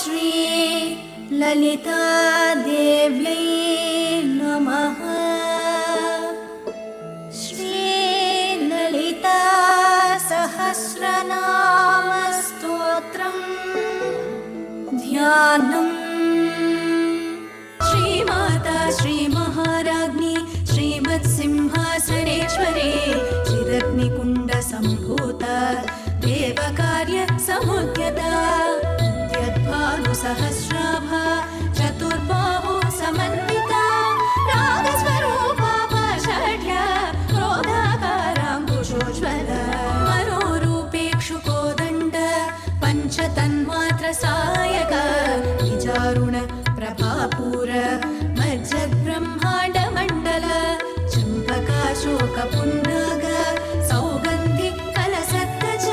श्री ललितादेव्यै नमः। श्री ललिता सहस्रनाम स्तोत्रम् ध्यानम्। श्रीमाता श्रीमहाराज्ञी श्रीमत्सिंहासनेश्वरी चिदग्निकुण्ड सम्भूता देवकार्य समुद्यता भानुसहस्राभा चतुर्बाहु समन्विता रागस्वरूपा पाषाढ्या क्रोधाकाराङ्कुशोज्ज्वला मनोरूपेक्षुकोदण्ड पञ्चतन्मात्रसायक निजारुण प्रभापूर मज्जद्ब्रह्माण्डमण्डल चम्पकाशोकपुन्नाग सौगन्धि कलसत्तज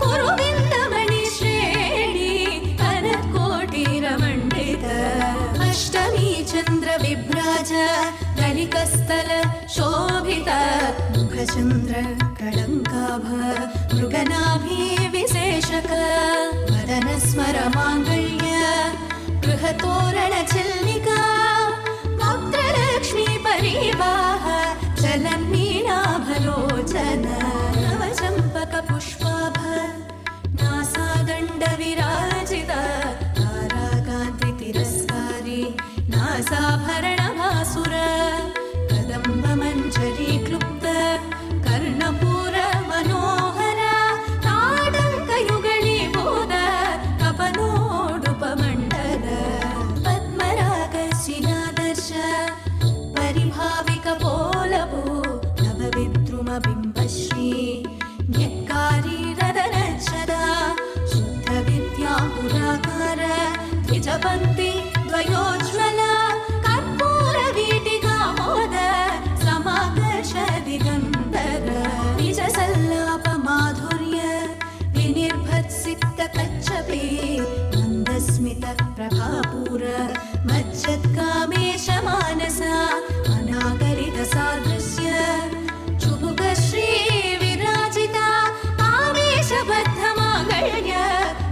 कुरुविन्दमणिश्रेणी कनत्कोटिरमण्डित अष्टमी चन्द्रविभ्राज दलिकस्थल शोभित मुखचन्द्र कळङ्काभ मृगनाभि विशेषक वदनस्मर माङ्गल्य गृहतोरणचिल्लिका वक्त्रलक्ष्मी परिवाह चलन्मीनाभलोचन नवचम्पकपुष्पाभ नासादण्डविराजित ताराकान्ति तिरस्कारी नासाभरणभासुर कदम्बमञ्जरी क्लुप्त कर्णपूर मनोहर ताडङ्कयुगलीभूत कपनोडुपमण्डल पद्मरागशिलादर्श परिभाविकपोलभू नवविद्रुमबिम्बश्री न्यक्कारी रदनच्छदा शुद्धविद्यापुराकार द्विजपङ्क्ति द्वयोज्ज्वल कर्पूरवीटिकामोद समाकर्ष दिगन्धर निजसल्लापमाधुर्य विनिर्भत्सिक्तकच्छपे मन्दस्मित प्रभापूर मज्जत्कामेश मानसा अनागरित सादृश्य चुबुकश्री विराजिता आवेशबद्धमाङ्गल्य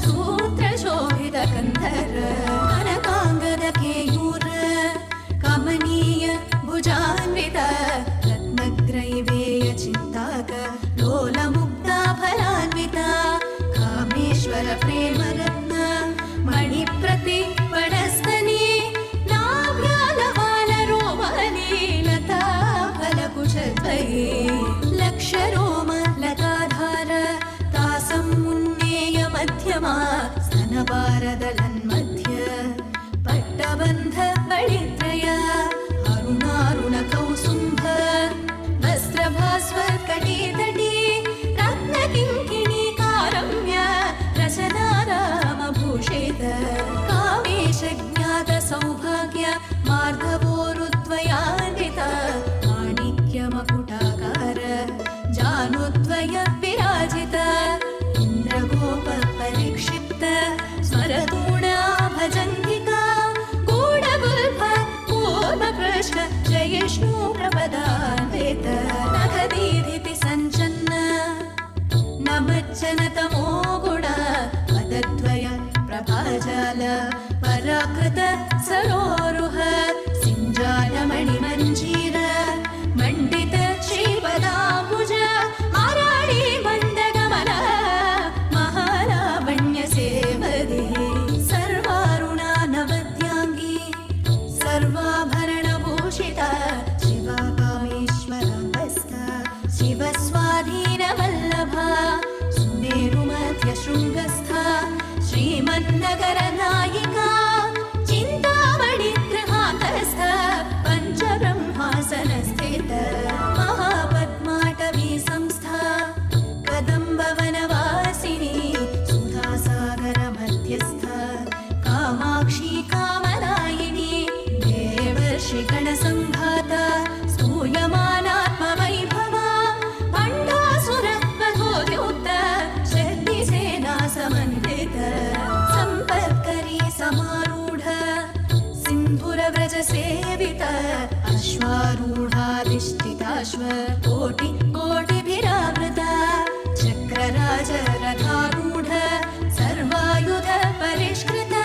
सूत्रशोभित कन्धर कनकाङ्गद केयूर कमनीय भुजान्वित रत्नग्रैवेय चिन्ताक लोलमुग्धा फलान्विता कामेश्वर प्रेमरत्न मणिप्रति वनस्तनी नाभ्यालवालरोमनी लता फलकुशद्वये लक्षरोम लताधार तासमुन्नेय मध्यमा स्तनपारदलन्मध्य पट्टबन्ध बलित्रय अरुणारुण कौसुम्भ वस्त्रभास्वर कटितटी रत्नकिङ्किणी कारम्य रचनारामभूषित कामेश ज्ञात सौभाग्य मार्धवोरुद्वयान्वित माणिक्यमकुटाकार जानुद्वय विराजित इन्द्रगोप परिक्षिप्त स्मरतूणा भजन्तिका गूढगुल्फ पूर्वपृष्ठ जयिष्णु प्रपदान्वित नखदीधिति सञ्चन्न नमज्जनतमो गुण पदद्वय प्रभाजाल पराकृत सरोरुह सिञ्जालमणिमञ्जीर मण्डित श्रीपदाम्बुज आराडी मन्दगमन महालावण्यसेवदी सर्वारुणा नवद्याङ्गी सर्वाभरणभूषिता शिवा कामेश्वराङ्गस्थ शिवस्वाधीनवल्लभा सुमेरुमध्यशृङ्गस्था श्रीमन्नगरनायिका चिन्तामणिगृहान्तस्थ पञ्चब्रह्मासनस्थित महापद्माटवी संस्था कदम्बवनवासिनी सुधासागर मध्यस्थ कामाक्षी कामनायिनी देवर्षिगणसङ्घाता स्तूयमानात्मवैभवा पण्डासुर वधोद्युक्त शक्तिसेना समन्वित सम्पत्करी समारूढ सिन्धुरव्रजसेवित अश्वारूढाधिष्ठिताश्व कोटि कोटिभिरावृता चक्रराज रथारूढ सर्वायुध परिष्कृता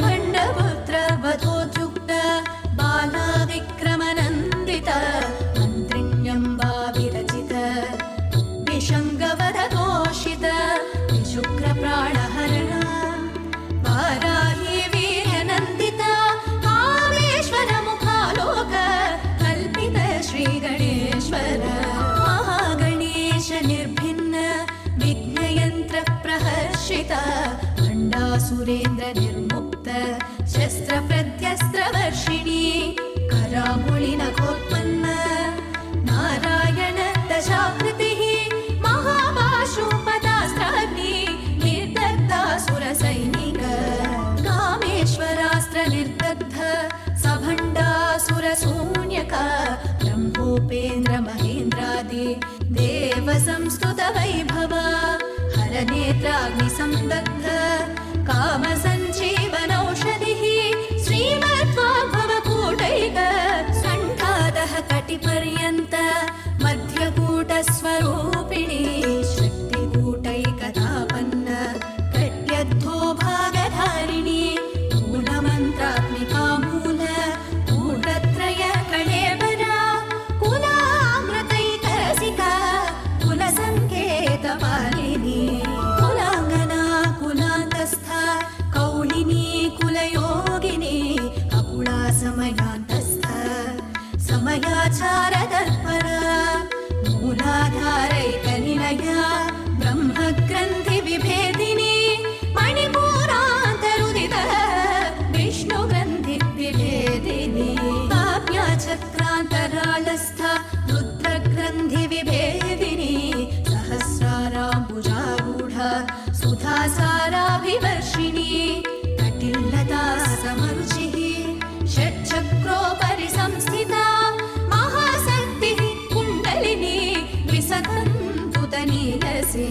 खण्डपुत्र वधोद्युक्त बाला विक्रमनन्दित मन्त्रिण्यम्बा विरचित विशङ्गवदतोषित विशुक्रप्राणहरण वाराही वीर्यनन्दित कामेश्वर मुखालोक कल्पित श्रीगणेश्वर महागणेश निर्भिन्न विघ्नयन्त्र प्रहर्षित भण्डासुरेन्द्र निर्मुक्त शस्त्रप्रत्यस्त्रवर्षिणी करामुलिनखोत्पन्न नारायण दशाकृतिः महापाशुपदास्त्राग्नि निर्दग्धासुरसैनिक कामेश्वरास्त्र निर्दग्ध सभण्डासुरशून्यक ब्रह्मोपेन्द्र महेन्द्रादि देव संस्तुत वैभव हरनेत्राग्निसंदग्ध कामसञ्जीवनौषधिः श्रीमद्वाग्भवकूटैक सण्ठादः कटिपर्यन्त मध्यकूटस्वरूपिणी शक्तिकूटैकतापन्न कट्यद्धो भागधारिणी मूलमन्त्रात्मिका मूल कूटत्रय कळेबरा कुलामृतैकरसिका कुलसङ्केतपालिनी कुलाङ्गना कुलान्तस्थ कौलिनी कुलयोगिनी अकुला समयान्तस्थ समयाचारतत्परा मूलाधारैकनिलया ब्रह्मग्रन्थिविभेदिनी मणिपूरान्तरुदित विष्णुग्रन्थिविभेदिनी काव्याचक्रान्तरालस्थ रुद्रग्रन्थिविभेदिनी सहस्राराम्बुजारूढ सुधासाराभिवर्षिणी कटिल्लता समरुचिः षट्चक्रोपरि संस्थिता महाशक्तिः कुण्डलिनी विसतन्तुतनीलसे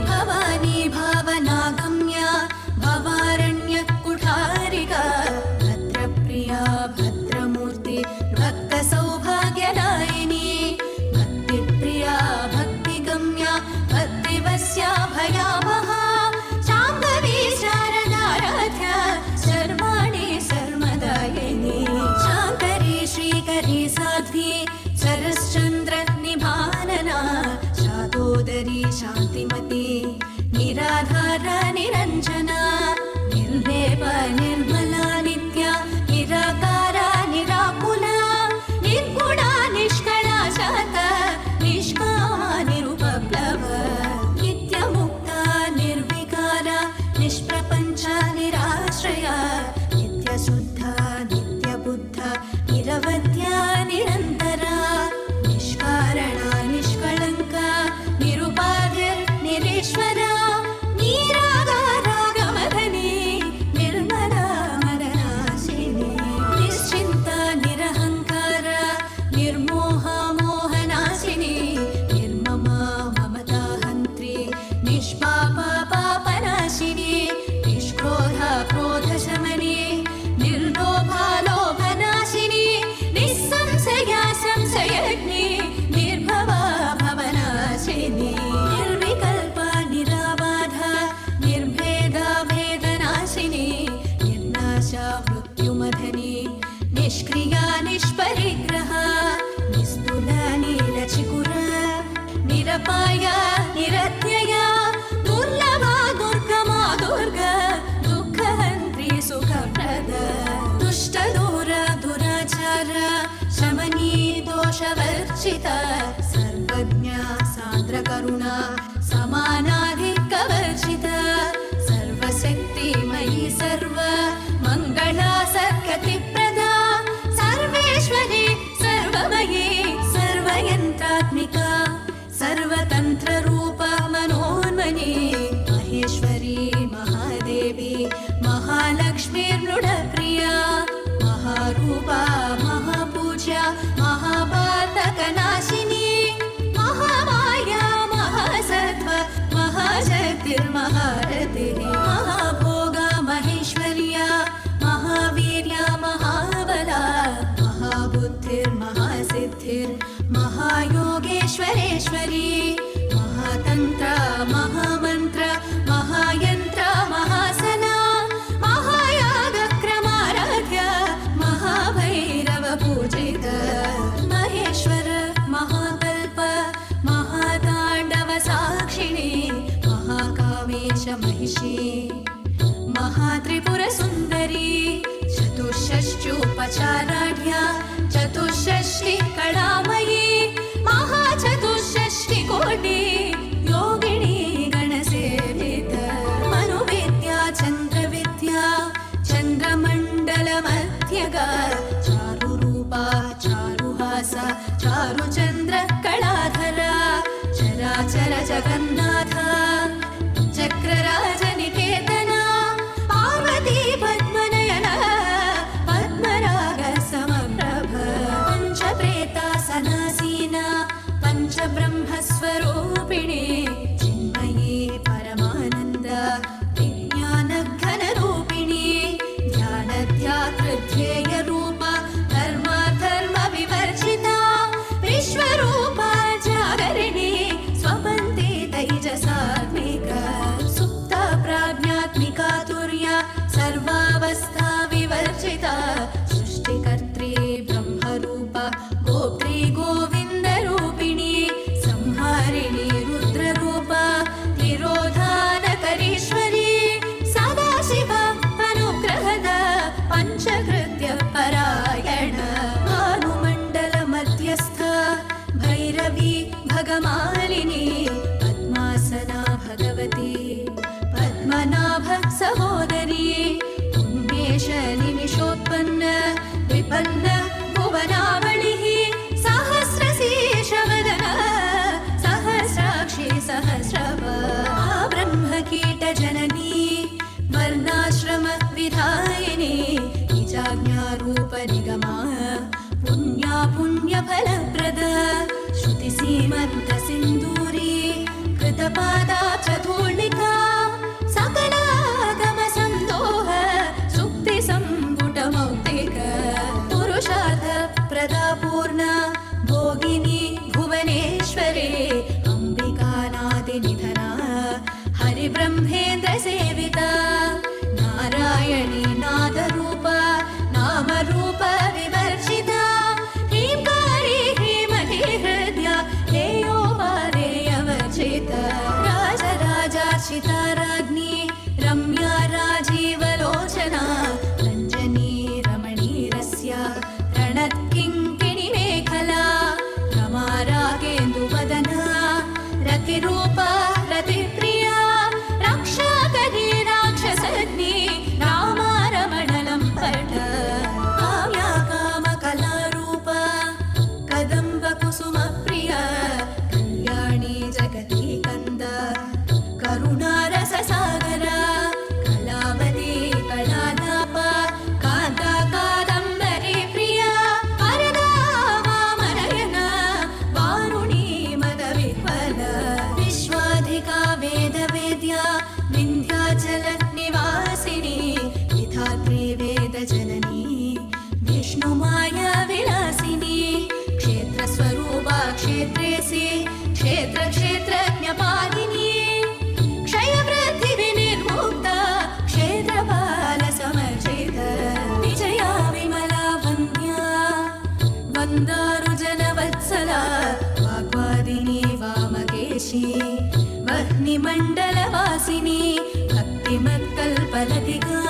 भवानी भावनागम्या भवारण्यकुठारिका भद्रप्रिया भद्रमूर्ति भक्तसौभाग्यदायिनी भक्तिप्रिया भक्तिगम्या भक्तिवस्या भयावहा शाम्भवी शारदाराध्या सर्वाणि सर्वदायिनी शाङ्करी श्रीकरी साध्वी शरश्चन्द्र निभानना शातोदरी शान्तिमती निराधारा निरञ्जना निर्लेप निर्मला नित्या निराकारा निराकुला निर्गुणा निष्कला शात निष्कामा निरुपप्लव नित्यमुक्ता निर्विकारा निष्प्रपञ्चा निराश्रया नित्यशुद्धा नित्यबुद्धा निरवध्या निरन्तरा निष्कारणा निष्कळङ्का निरुपाधिर्निरीश्वरा निरागारागमधनी निर्मला मदनाशिनी निश्चिन्ता निरहङ्कार निर्मोहा मोहनाशिनी निर्ममा ममताहन्त्री निष्पापा पापनाशिनी निष्क्रोधा क्रोधशमनी निर्लोभा लोभनाशिनी निस्संशया संशयग्नि निर्भवा भवनाशिनी निर्विकल्पा निराबाधा निर्भेदा भेदनाशिनी निर्नाशा मृत्युमधनी निष्क्रिया निष्परिग्रहा निस्तुला नीलचिकुरा निरपाया निरत्यया दुर्लभा दुर्गमा दुर्गा दुःखहन्त्री सुखप्रद दुष्टदूर दुराचार शमनी दोषवर्जिता सर्वज्ञा सान्द्रकरुणा समानाधिकवर्जिता सर्वशक्तिमयी सर्व मङ्गला सर्गतिप्रदा सर्वेश्वरी सर्वमयी सर्वयन्त्रात्मिका सर्वतन्त्ररूपा मनोन्मनी महेश्वरी महादेवी महालक्ष्मीर्मृडप्रिया महारूपा महापूज्या महापातकनाशिनी महामाया महासत्त्व महाशक्तिर्महारतिः महाभोगा महेश्वर्या महा चतुष्षष्टि कलामयी महाचतुष्षष्टि कोटि योगिनी गणसेवित मनुविद्या चन्द्रविद्या चन्द्रमण्डलमध्यगा चारुरूपा चारुहासा चारुचन्द्र कलाधरा चराचर जगन्नाथ चक्रराजनिकेतना पार्वती पद्मनयना पद्मराग समप्रभ पञ्चप्रेतासनासीना पञ्चब्रह्मस्वरूपिणी चिन्मयी परमानन्द विज्ञानघनरूपिणी ध्यानध्यातृध्येयरूपा धर्मविवर्जिता विश्वरूपा जागरिणी स्वपन्ति तैजसात्मिका सुप्ता प्राज्ञात्मिका तुर्या सर्वावस्था विवर्जिता सृष्टिकर्त्री ब्रह्मरूपा गोप्त्री गोविन्दरूपिणी संहारिणी रुद्ररूपा तिरोधानकरीश्वरी सदाशिव अनुग्रहद पञ्चकृत्य परायण भानुमण्डल मध्यस्थ भैरवी भगमालिनी पद्मासना भगवती पद्मनाभ सहोदरी पुण्येश निमिषोत्पन्न विपन्न भुवनावलिः सहस्रशीर्षवदन सहस्राक्षी सहस्रपा ब्रह्मकीटजननी वर्णाश्रम विधायिनी निजाज्ञारूप निगमा पुण्या पुण्यफलप्रद श्रुतिसीमन्त सिन्दूरी कृतपादाब्जधूलिका सकलागम सन्दोह सुप्तिसम्पुटमौक्तिक पुरुषार्थ प्रदापूर्णा भोगिनी भुवनेश्वरी अम्बिकानादिनिधना हरिब्रह्मेन्द्र सेविता नारायणी नादरूपा नामरूप विवर्जिता ह्रींकारी ह्रीमती हृद्या हेयोपादेयवर्जिता राजराजार्चिता राज्ञी रम्या राजीवलोचना रञ्जनी रमणीरस्या रणत्किङ्किणी मेखला रमा रागेन्दुवदना रतिरूपा रतिप्रिया रक्षाकरी राक्षसग्नि रामारमणलं पठ काव्या कामकलारूपा कदम्बकुसुमप्रिया कल्याणी जगती कन्द करुणारससागरा कलावती कलादापा कान्ता कादम्बरी प्रिया वरदा वामनयना वारुणी मदविह्वल विश्वाधिका वेदवेद्या विन्ध्याचल निवासिनी विधात्री वेदजननी विष्णुमाया विलासिनी क्षेत्रस्वरूपा क्षेत्रेसि क्षेत्रक्षेत्रज्ञपालिनी क्षयवृद्धिविनिर्मुक्ता क्षेत्रपालसमर्जित विजया विमला वन्द्या वन्दारुजनवत्सला वाग्वादिनी वामकेशी वह्निमण्डलवासिनी भक्तिमत्कल्पलतिका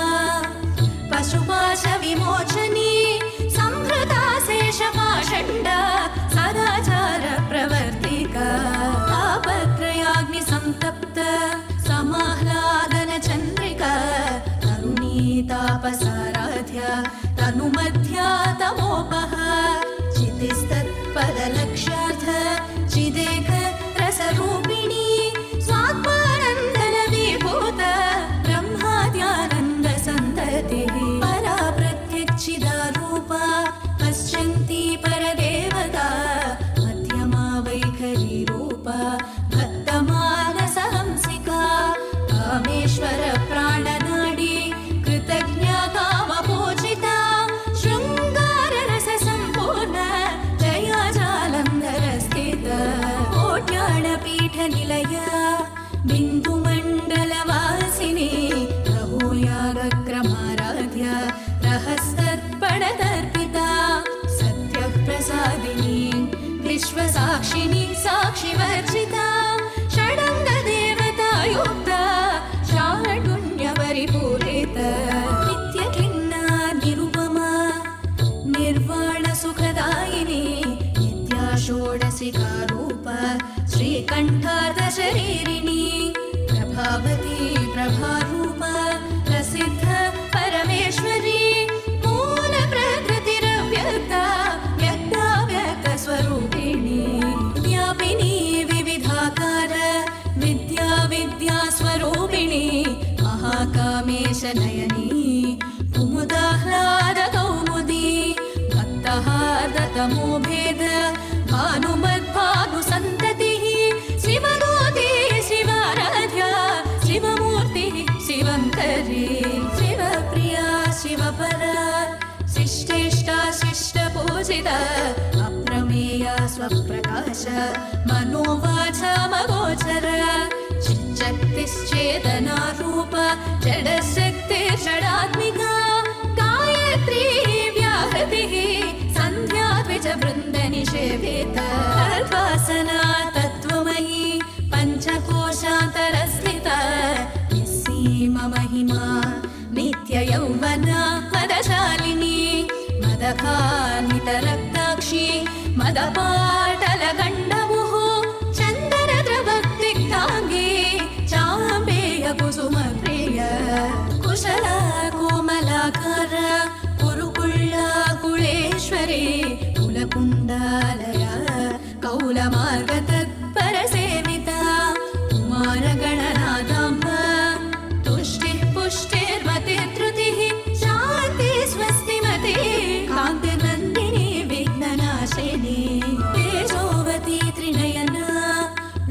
पशुपाशविमोचनी संहृता शेषपाषण्डा सदाचार प्रवर्तिका तापत्रयाग्निसन्तप्त समाह्लादन चन्द्रिका तरुणीतापसाराध्या तनुमध्या तमोपः चितिस्तत्पदलक्ष्यार्थ चिदेक रसरूपिणी स्वात्मानन्दन विभूत ब्रह्माद्यानन्द सन्ततिः परा प्रत्यक्षिदारूपा पश्यन्ती परदेवता मध्यमा वैखरी रूपा भक्तमानसहंसिका कामेश्वर प्राणनाडी कृतज्ञा कामपूजिता शृङ्गाररससम्पूर्ण जया जालन्धरस्थित कोट्याणपीठनिलया बिन्दुमण्डलवासिनी रघुयागक्रमाराध्या रहस्तत्पणतर्पिता सत्यः प्रसादिनी विश्वसाक्षिणी साक्षिवर्जिता षडङ्गदेवतायुक्ता शाढुण्यपरिपूरिता नित्यखिन्ना निरुपमा निर्वाणसुखदा प्रकाश मनोवाचामगोचर चिच्शक्तिश्चेतना रूप जडशक्तिर्षडात्मिका गायत्री व्याहृतिः सन्ध्या द्विजवृन्दनिषेवेत तद्वासना तत्त्वमयी पञ्चकोशान्तरस्थिता निस्सीममहिमा नित्ययौवना मदशालिनी मदकान्वितरक्ताक्षी मदपाटलगण्डमुः चन्दनद्रवक्तिग्धाङ्गे चाम्बेयकुसुमप्रिय कुशला कोमलाकार कुरुकुळ्ळा कुळेश्वरी कुलकुण्डालया कौलमार्गतत्परसेविता कुमारगणनादाम्ब तुष्टिः पुष्टिर्मतिर्धृतिः शान्ति स्वस्तिमते कान्तिर्नन्दिनी विघ्ननाशिनी तेजोवती त्रिनयना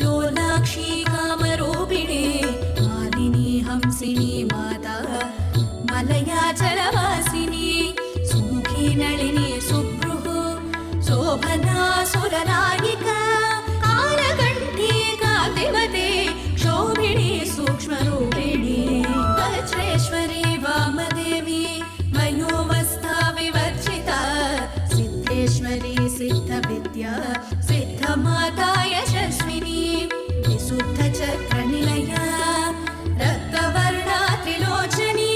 लोलाक्षी कामरूपिणी मालिनी हंसिनी माता मलयाचलवासिनी सुमुखी नलिनी सुभ्रुः शोभना सुरनायिका कालकण्ठी कान्तिमती क्षोभिणी सूक्ष्मरूपिणी वज्रेश्वरी वामदेवी वयोवस्था विवर्जिता सिद्धेश्वरी सिद्धविद्या सिद्धमाता यशस्विनी विशुद्धचक्रनिलया रक्तवर्णा त्रिलोचनी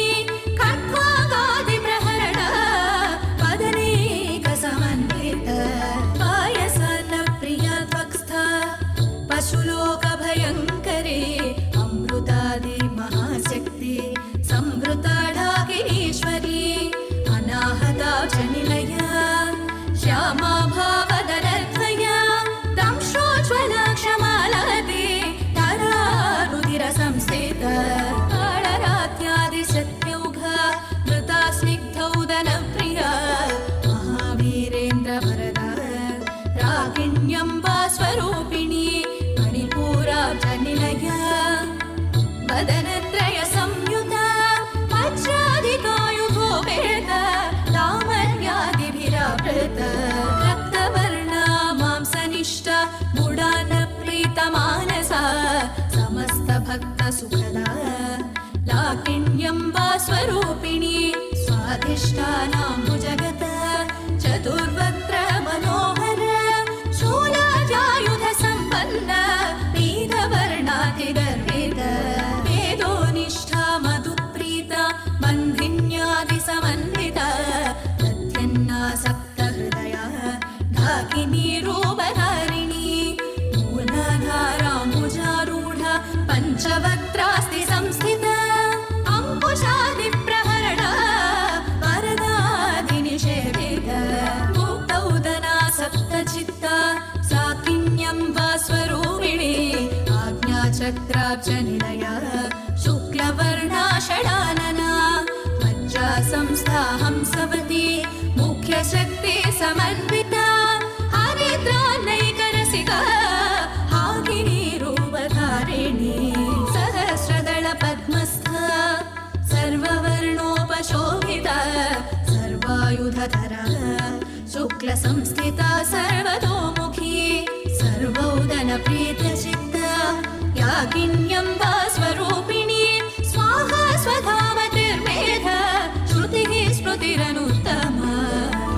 खड्वागादिप्रहरणा वदनेकसमन्विता पायसान्नप्रिया त्वक्स्था पशुलोकभयङ्करी अमृतादि महाशक्ति संवृता ढाकिनीश्वरी अनाहता च निलया श्यामा भावदरद्वया दंश्रोज्ज्वला क्षमालते तरारुधिरसंस्थिता कालरात्यादिशक्त्यौघा मृता स्निग्धौदनप्रिया महावीरेन्द्रवरदा रागिण्यम्बा स्वरूपिणी मणिपूराब्जनिलया वदनत्रय संयुता वज्राधिकायुधो वेद लावण्यादिभिरावृता रक्तवर्णा मांसनिष्ठा गुडानप्रीतमानसा समस्तभक्तसुखदा लाकिण्यम्बा स्वरूपिणी स्वाधिष्ठानाम्बुजगत चतुर्वक्त्र मनोहर शूलाजायुध सम्पन्न पीतवर्णातिगर्वित वेदोनिष्ठा मधुप्रीता बन्धिन्यादिसमन्विता तद्यन्नासक्तहृदया ढाकिनी रूपधारिणी मूलाधाराम्बुजारूढा पञ्चवक्त्रास्ति संस्थिता अङ्कुशादिप्रहरणा वरदादिनिषेविता मुक्तौदना सप्तचित्ता साकिन्यम्बा स्वरूपिणी आज्ञाचक्राब्जनिलया शुक्लवर्णा षडानना मज्जा संस्था हंसवती मुख्यशक्ति समन्विता हरिद्रानैकरसिका हाकिनी रूपधारिणी सहस्रदल पद्मस्था सर्ववर्णोपशोभिता सर्वायुधधरा शुक्लसंस्थिता सर्वतोमुखी सर्वौदनप्रीतचित्ता याकिन्यम्बा स्वरूपिणी स्वाहा स्वधामतिर्मेध श्रुतिः स्मृतिरनुत्तमा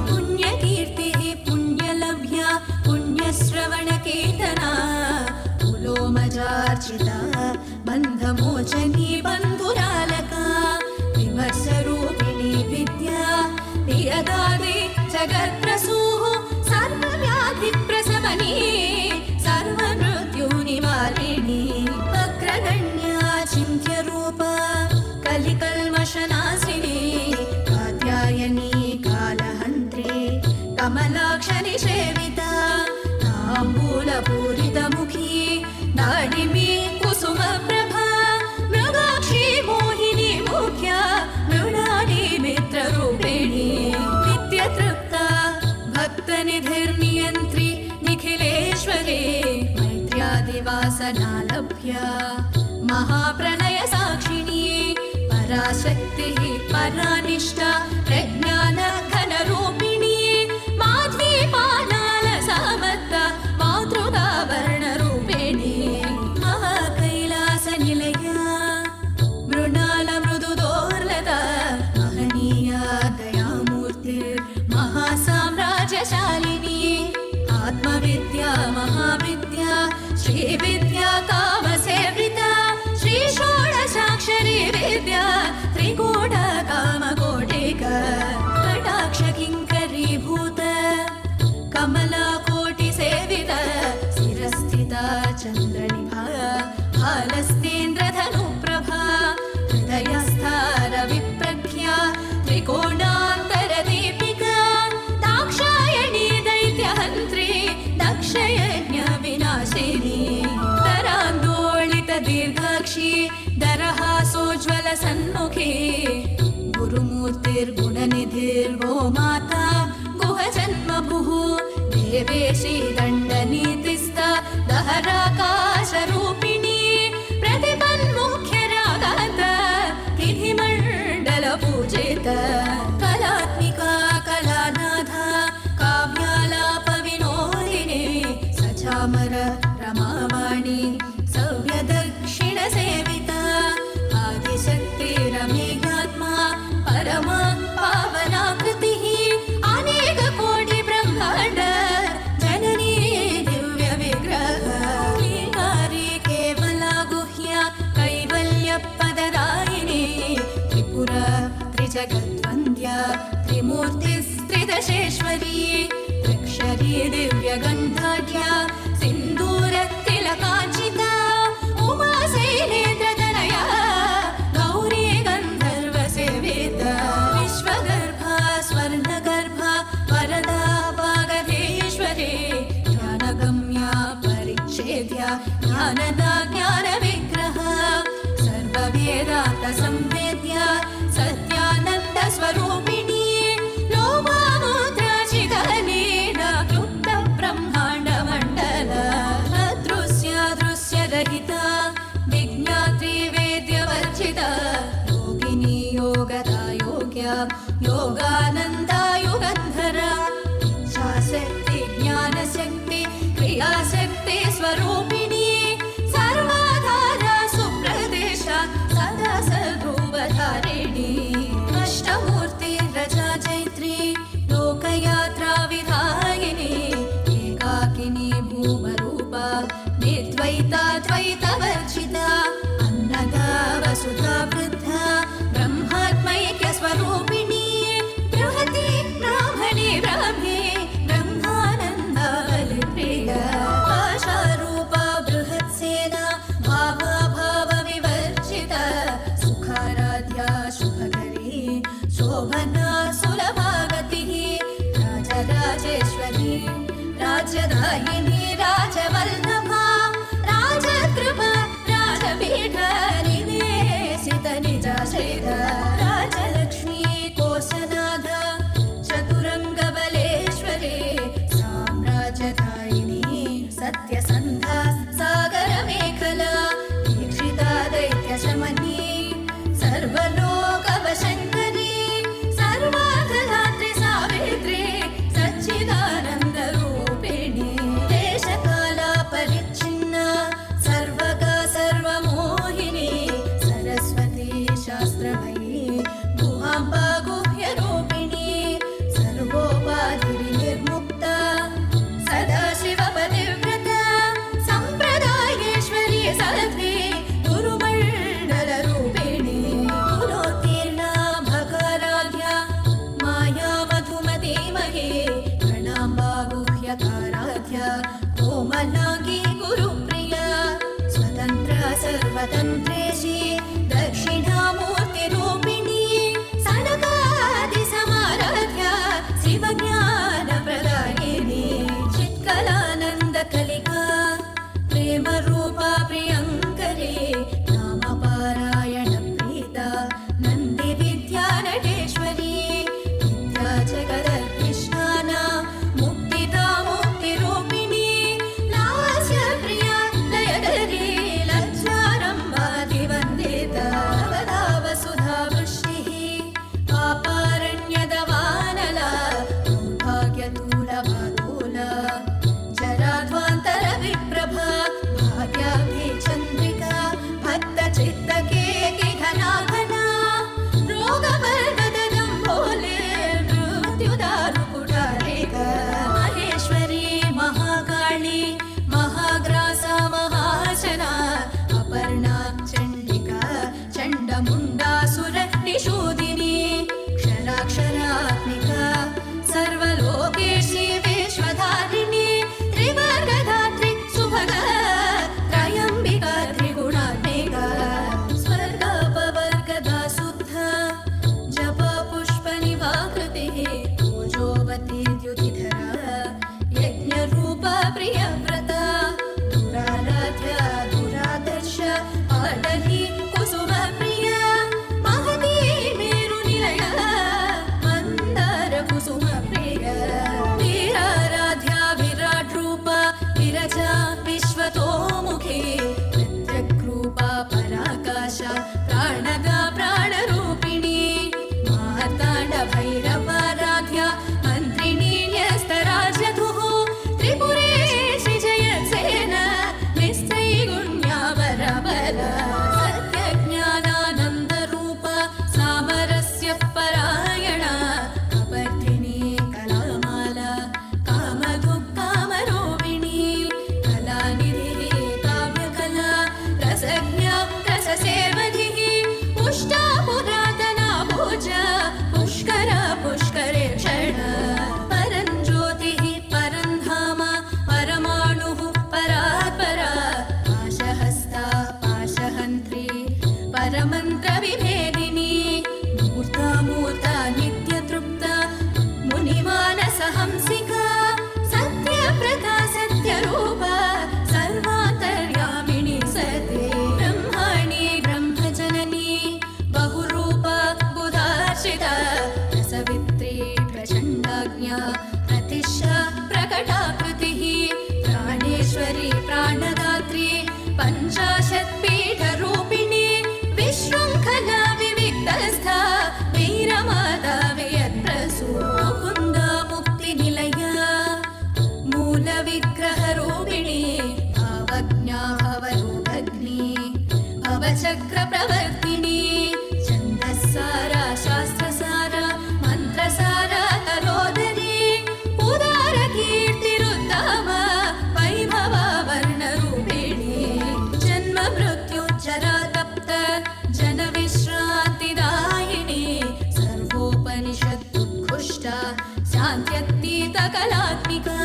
पुण्यकीर्तिः पुण्यलभ्या पुण्यश्रवणकीर्तना पुलोमजार्चिता बन्धमोचनी बन्धुरालका विमर्शरूपिणी विद्या प्रियदादि जगत्प्रसूः सर्वव्याधिप्रशमनी सर्वमृत्युनिवारिणी अग्रगण्या चिन्त्यरूपा कलिकल्मषनाशिनी कात्यायनी कालहन्त्री कमलाक्षनिषेविता ताम्बूलपूरितमुखी दाडिमी कुसुमप्रभा मृगाक्षी मोहिनी मुख्या मृणाली मित्ररूपिणी नित्यतृप्ता भक्तनिधिर्नियन्त्री निखिलेश्वरी मैत्र्यादिवासनालभ्या महाप्रणय साक्षिणी पराशक्तिः परानिष्ठा प्रज्ञानघनरूपिणी माध्वी विद्या महाविद्या श्रीविद्या कामसेविता श्री षोडशाक्षरी विद्या त्रिकूट कामकोटिक कटाक्ष किङ्करीभूत कमलाकोटिसेविता शिरस्थिता चन्द्रनिभा भालस्तेन्द्रधनुप्रभा हृदयस्था रविप्रज्ञा त्रिकोणान्तरदीपिका दाक्षायणी दैत्यहन्त्री दक्षयज्ञविनाशिनी दरान्दोलितदीर्घाक्षी दरहासोज्ज्वलसन्मुखी गुरुमूर्तिर्गुणनिधिर्गो माता गुहजन्मभुः देवेशी दण्डनीतिस्था दहराकाशरूपिणी प्रतिपन्मुख्यरागत तिथिमण्डलपूजित कलात्मिका कलानाथा काव्यालापविनोदिनी सचामर रमावाणी सव्यदक्षिणसेविता आदिशक्तिरमेयात्मा परमा पावनाकृतिः अनेककोटि ब्रह्माण्ड जननी दिव्यविग्रह लीलारी केवला गुह्या कैवल्यपददायिनी त्रिपुरा त्रिजगद्वन्द्या त्रिमूर्तिस्त्रिदशेश्वरी त्र्यक्षरी दिव्यगन्धाढ्या सिन्दूरतिलकाञ्चिता उमा शैलेन्द्रतनया गौरी गन्धर्वसेविता विश्वगर्भा स्वर्णगर्भा वरदा वागधीश्वरी ज्ञानगम्या परिच्छेद्या ज्ञानदा ज्ञानविग्रहा सर्ववेदान्तसंवेद्या सत्यानन्दस्वरूपिणी लोभामुद्राचितनीला क्लुप्तब्रह्माण्डमण्डल अदृश्यदृश्यरहिता विज्ञात्रिवेद्यवर्जिता योगिनी योगदा योग्या योगानन्दा युगन्धरा इच्छाशक्ति ज्ञानशक्ति क्रियाशक्ति स्वरूपिणी सर्वाधारा सुप्रदेशा सदा सद्रूपधारिणी अष्टमूर्ति रजा चैत्री लोकयात्रा विधायिनी एकाकिनी भूमरूपा निर्द्वैताद्वैतवर्जिता अन्नदा वसुधा वृद्धा ब्रह्मात्मैक्यस्वरूपिणी बृहती ब्राह्मणी ब्रह्मे ब्रह्मानन्दबलिप्रिया आशारूपा बृहत्सेना भावा भावविवर्जिता सुखाराध्या शुभकरी शोभना सुलभागतिः राजराजेश्वरी राज्यदायिनी राजवल्लभा राजकृपा राजपीठ निवेशित निजाश्रित राजलक्ष्मी कोशनाथ चतुरङ्गबलेश्वरी साम्राज्यदायिनी सत्यसन्धा सागरमेखला दीक्षिता दैत्यशमनी सर्वलोकवशङ्करी सर्वाधरात्रि सावित्री सच्चिदानन्दरूपिणी देशकाला परिच्छिन्ना सर्वगा सर्वमोहिनी सरस्वती शास्त्रमयी ओजोवती द्युतिधरा यज्ञरूपा प्रियव्रता दुराराध्या दुरादर्श पाटली कुसुमप्रिया महती मेरुनिलया मन्दार कुसुमप्रिया वीराराध्या विराट्रूपा विरजा विश्वतोमुखी प्रत्यग्रूपा पराकाशा प्राणदा प्राणरूपिणी मार्ताण्ड भैरवाराध्या मन्त्रिणी न्यस्तराजधुः त्रिपुरेशि जयसेना निस्त्रैगुण्या वरबला सत्यज्ञानानन्दरूपा सामरस्य परायणा कपर्दिनी कलामाला कामधुक्कामरूपिणी कलानिधिः काव्यकला रसज्ञा रससेवधिः पुष्टा पुरातना भुजा पुष्करा पुष्करेक्षण परञ्ज्योतिः परन्धाम परमाणुः परात्परा पाशहस्ता पाशहन्त्री परमन्त्रविभेदिनी मूर्ता मूर्ता नित्यतृप्ता मुनिमानसहंसिका सत्यव्रता सत्यरूपा सर्वान्तर्यामिणी सती ब्रह्माणि ब्रह्मजननी बहुरूपा बुधार्चिता रसवित्री प्रचण्डाज्ञा प्रतिष्ठा प्रकटाकृतिः प्राणेश्वरी प्राणदात्री पञ्चाशत्पीठरूपिणी विशृङ्खला विविक्तस्था वीरमाता वियत्प्रसू मुकुन्दा मुक्तिनिलया मूलविग्रहरूपिणी भावज्ञा भवरूपग्नी भवचक्रप्रवर्तिनी छन्दस्सारा शास्त्रसारा मन्त्रसारा तरोदरी उदारकीर्तिरुत्तमा वैभवा वर्णरूपिणी जन्म मृत्युज्जरा तप्त जनविश्रान्तिदायिनी सर्वोपनिषदुद्घुष्टा शान्त्यतीतकलात्मिका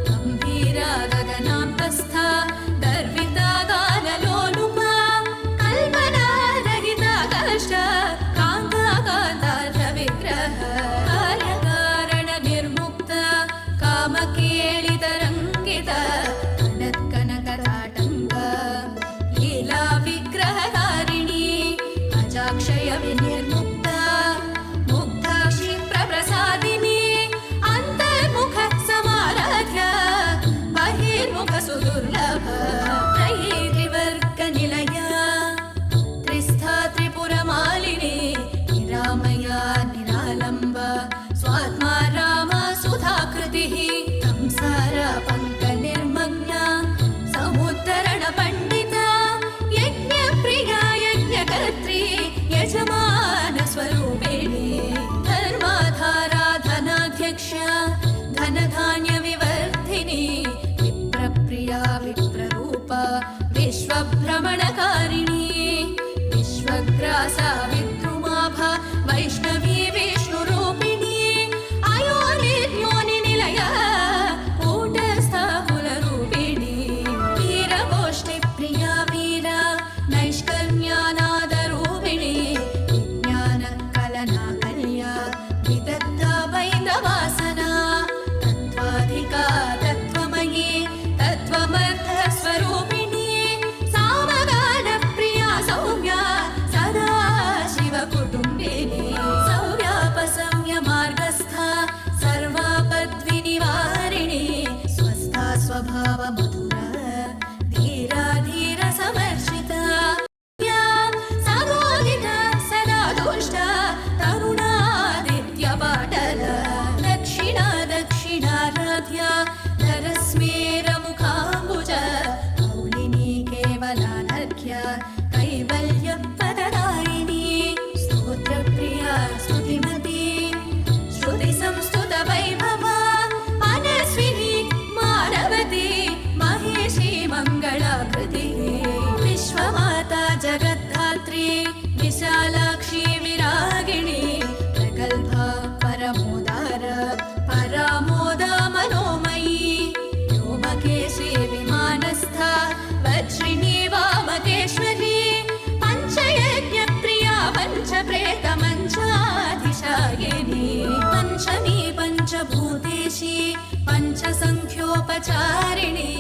गम्भीरा गगनान्तस्था गर्विता गानलोलुपा कल्पनारहिता कष्टा कान्ता कान्तार्थविग्रह कार्यकारणनिर्मुक्ता कामकेलितरङ्गिता कनत्कनकताटङ्का लीला विग्रहकारिणी अजाक्षय विनिर्मुक्ता मुग्धा क्षिप्रप्रसादिनी अन्तर्मुख समार ब्रह्मचारिणी